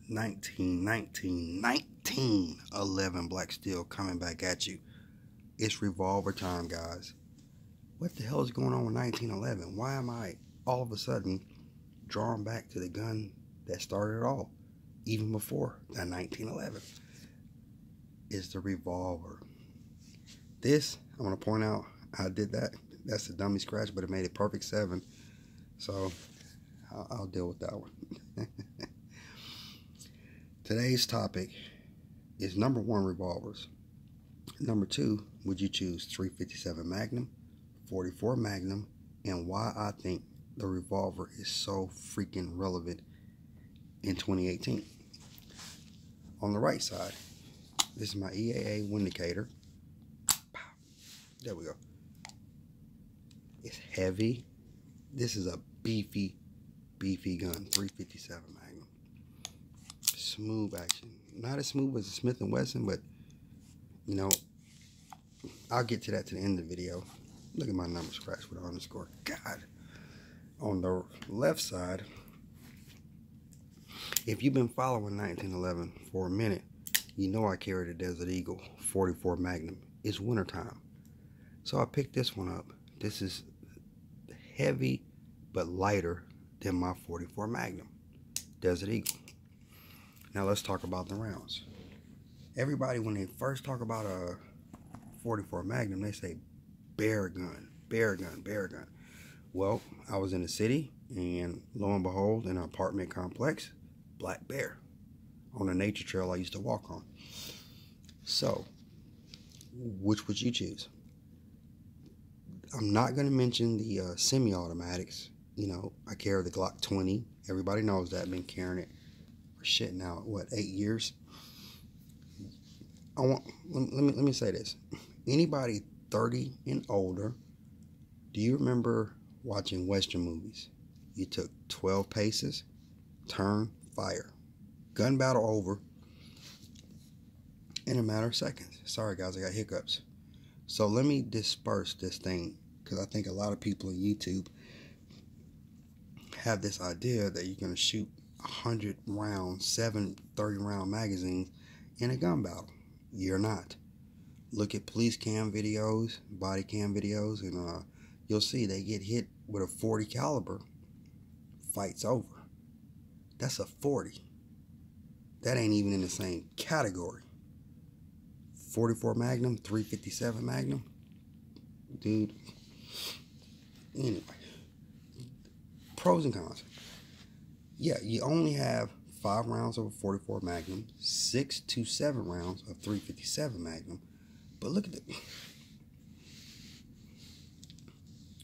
1911 Black Steel coming back at you. It's revolver time, guys. What the hell is going on with 1911? Why am I all of a sudden drawn back to the gun that started it all, even before that 1911? Is the revolver. This, I want to point out, I did that. That's a dummy scratch, but it made it perfect 7. So I'll deal with that one. Today's topic is number 1, revolvers. Number 2, would you choose 357 Magnum, 44 Magnum, and why I think the revolver is so freaking relevant in 2018. On the right side, this is my EAA Windicator. There we go. It's heavy. This is a beefy gun, 357 Magnum. Smooth action. Not as smooth as a Smith & Wesson, but, you know, I'll get to that to the end of the video. Look at my number scratch with an underscore. God. On the left side, if you've been following 1911 for a minute, you know I carry the Desert Eagle 44 Magnum. It's wintertime. So I picked this one up. This is heavy but lighter than my 44 Magnum Desert Eagle. Now let's talk about the rounds. Everybody, when they first talk about a 44 Magnum, they say bear gun, bear gun, bear gun. Well, I was in the city, and lo and behold, in an apartment complex, black bear on a nature trail I used to walk on. So, which would you choose? I'm not going to mention the semi-automatics. You know, I carry the Glock 20. Everybody knows that. I've been carrying it for shit now, what, 8 years? Let me say this. Anybody 30 and older, do you remember watching Western movies? You took 12 paces, turn, fire. Gun battle over in a matter of seconds. Sorry guys, I got hiccups. So let me disperse this thing, because I think a lot of people on YouTube have this idea that you're going to shoot 100 rounds, 7 30-round magazines in a gun battle. You're not. Look at police cam videos, body cam videos, and you'll see they get hit with a 40 caliber. Fight's over. That's a 40. That ain't even in the same category. 44 Magnum, 357 Magnum. Dude. Anyway. Pros and cons. Yeah, you only have 5 rounds of a 44 Magnum, 6 to 7 rounds of 357 Magnum. But look at it.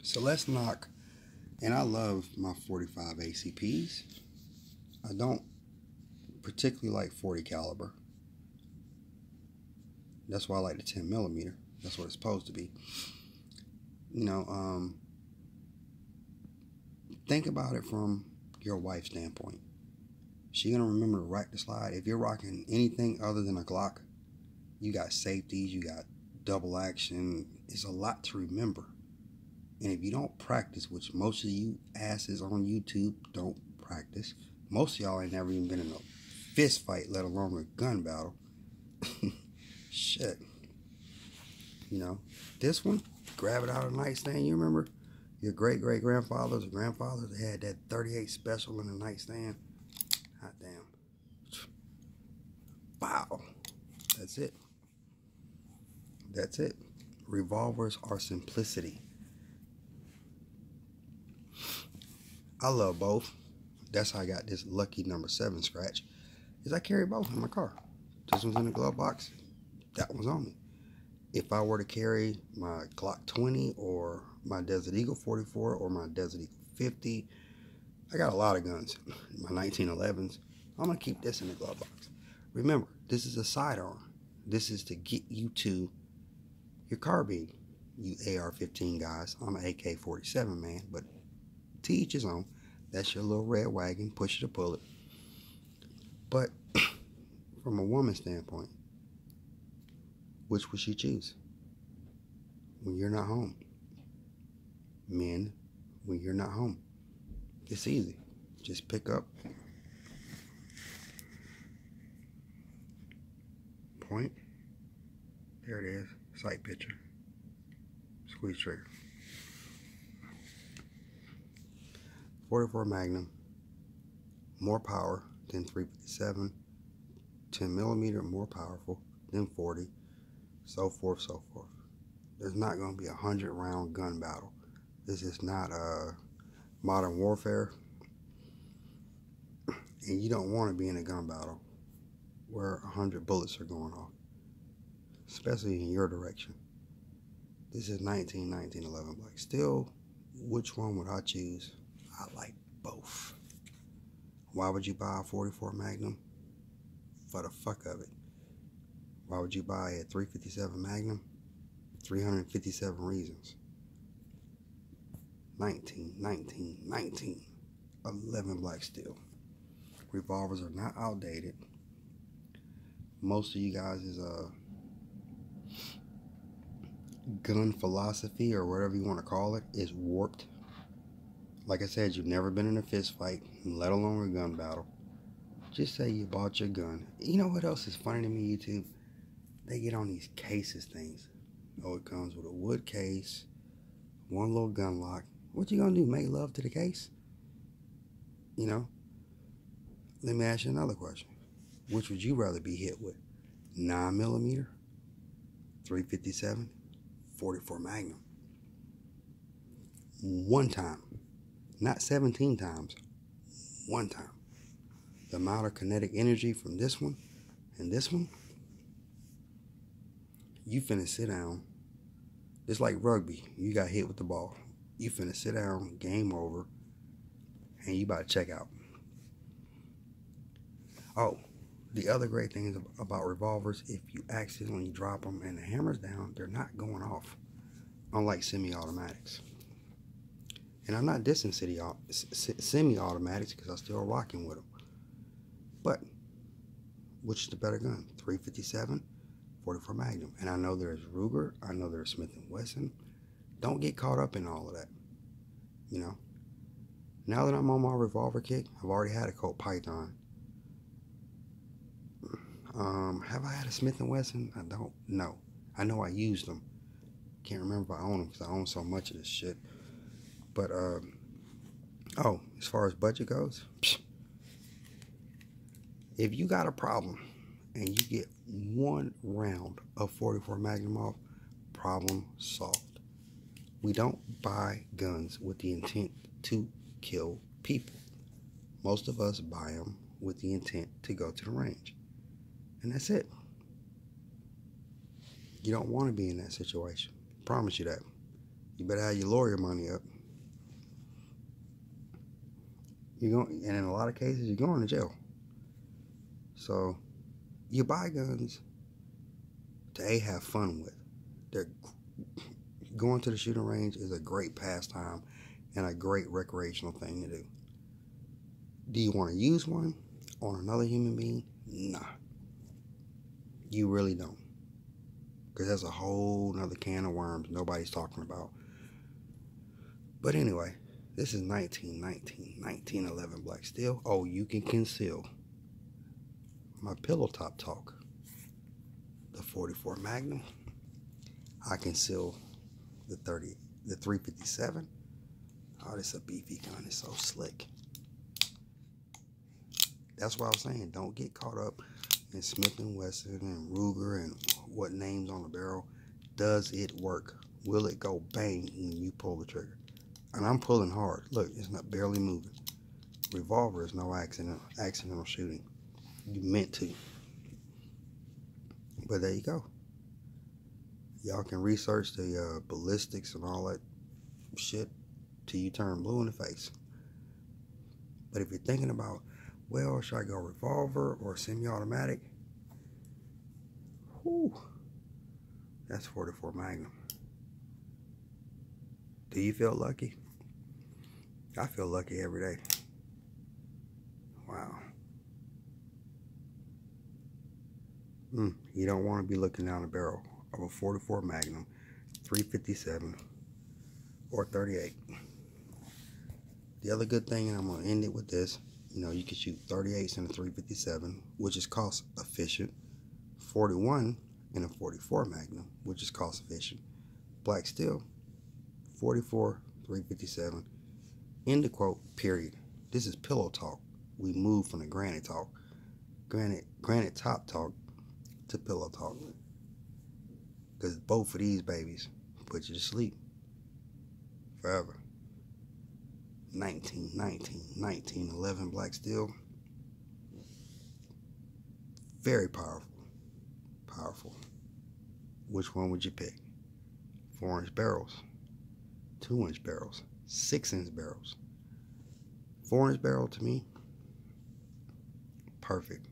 So let's knock, and I love my 45 ACPs. I don't particularly like 40 caliber. That's why I like the 10 millimeter. That's what it's supposed to be. You know, think about it from your wife's standpoint. She gonna remember to rack the slide. If you're rocking anything other than a Glock, you got safeties, you got double action. It's a lot to remember. And if you don't practice, which most of you asses on YouTube don't practice, most of y'all ain't never even been in a fist fight, let alone a gun battle. Shit. You know, this one, grab it out of the nightstand. You remember your great-great-grandfathers or grandfathers that had that 38 special in the nightstand? Hot damn. Wow. That's it. That's it. Revolvers are simplicity. I love both. That's how I got this lucky number 7 scratch. Is I carry both in my car. This one's in the glove box. That one's on me. If I were to carry my Glock 20 or my Desert Eagle 44 or my Desert Eagle 50, I got a lot of guns. My 1911s. I'm going to keep this in the glove box. Remember, this is a sidearm. This is to get you to your carbine. You AR-15 guys. I'm an AK-47 man, but to each his own. That's your little red wagon. Push it or pull it. But from a woman's standpoint, which would she choose when you're not home? Men, when you're not home. It's easy. Just pick up point. There it is, sight picture. Squeeze trigger. 44 Magnum, more power than 357, 10 millimeter more powerful than 40, so forth, so forth. There's not going to be a 100-round gun battle. This is not modern warfare, and you don't want to be in a gun battle where 100 bullets are going off, especially in your direction. This is 1911 Black Steel. Which one would I choose? I like both. Why would you buy a 44 Magnum? For the fuck of it. Why would you buy a 357 Magnum? 357 reasons. 11 Black Steel. Revolvers are not outdated. Most of you guys' gun philosophy, or whatever you want to call it, is warped. Like I said, you've never been in a fist fight, let alone a gun battle. Just say you bought your gun. You know what else is funny to me, YouTube? They get on these cases things. Oh, it comes with a wood case, one little gun lock. What you gonna do, make love to the case? You know? Let me ask you another question. Which would you rather be hit with? 9mm, 357, 44 Magnum? One time. Not 17 times. One time. The amount of kinetic energy from this one and this one, you finna sit down. It's like rugby. You got hit with the ball. You finna sit down, game over, and you about to check out. Oh, the other great thing is about revolvers, if you accidentally drop them and the hammer's down, they're not going off, unlike semi-automatics. And I'm not dissing semi-automatics because I'm still rocking with them. But which is the better gun? 357, 44 Magnum. And I know there's Ruger. I know there's Smith & Wesson. Don't get caught up in all of that. You know. Now that I'm on my revolver kick, I've already had a Colt Python. Have I had a Smith & Wesson? I don't know. I know I used them. Can't remember if I own them because I own so much of this shit. But, oh, as far as budget goes, if you got a problem and you get one round of 44 Magnum off, problem solved. We don't buy guns with the intent to kill people. Most of us buy them with the intent to go to the range. And that's it. You don't want to be in that situation. Promise you that. You better have your lawyer money up. And in a lot of cases, you're going to jail. So, you buy guns to have fun with. Going to the shooting range is a great pastime and a great recreational thing to do. Do you want to use one on another human being? Nah. You really don't. Because that's a whole nother can of worms nobody's talking about. But anyway, this is 1911 Black Steel. Oh, you can conceal my pillow top talk. The 44 Magnum. I conceal the 357. Oh, this is a beefy gun. It's so slick. That's why I was saying, don't get caught up in Smith & Wesson and Ruger and what names on the barrel. Does it work? Will it go bang when you pull the trigger? And I'm pulling hard. Look, it's not barely moving. Revolver is no accidental shooting. You meant to. But there you go. Y'all can research the ballistics and all that shit till you turn blue in the face. But if you're thinking about, well, should I go revolver or semi-automatic? Whew. That's 44 Magnum. Do you feel lucky? I feel lucky every day. Wow. You don't want to be looking down the barrel of a 44 Magnum, 357, or 38. The other good thing, and I'm going to end it with this, you know, you can shoot 38s in a 357, which is cost efficient 41 in a 44 Magnum, which is cost efficient. Black steel, 44, 357. End the quote, period. This is pillow talk. We moved from the granite talk, granite top talk to pillow talk. Because both of these babies put you to sleep forever. 1911 black steel. Very powerful. Powerful. Which one would you pick? 4-inch barrels, 2-inch barrels, 6-inch barrels. 4-inch barrel to me, perfect.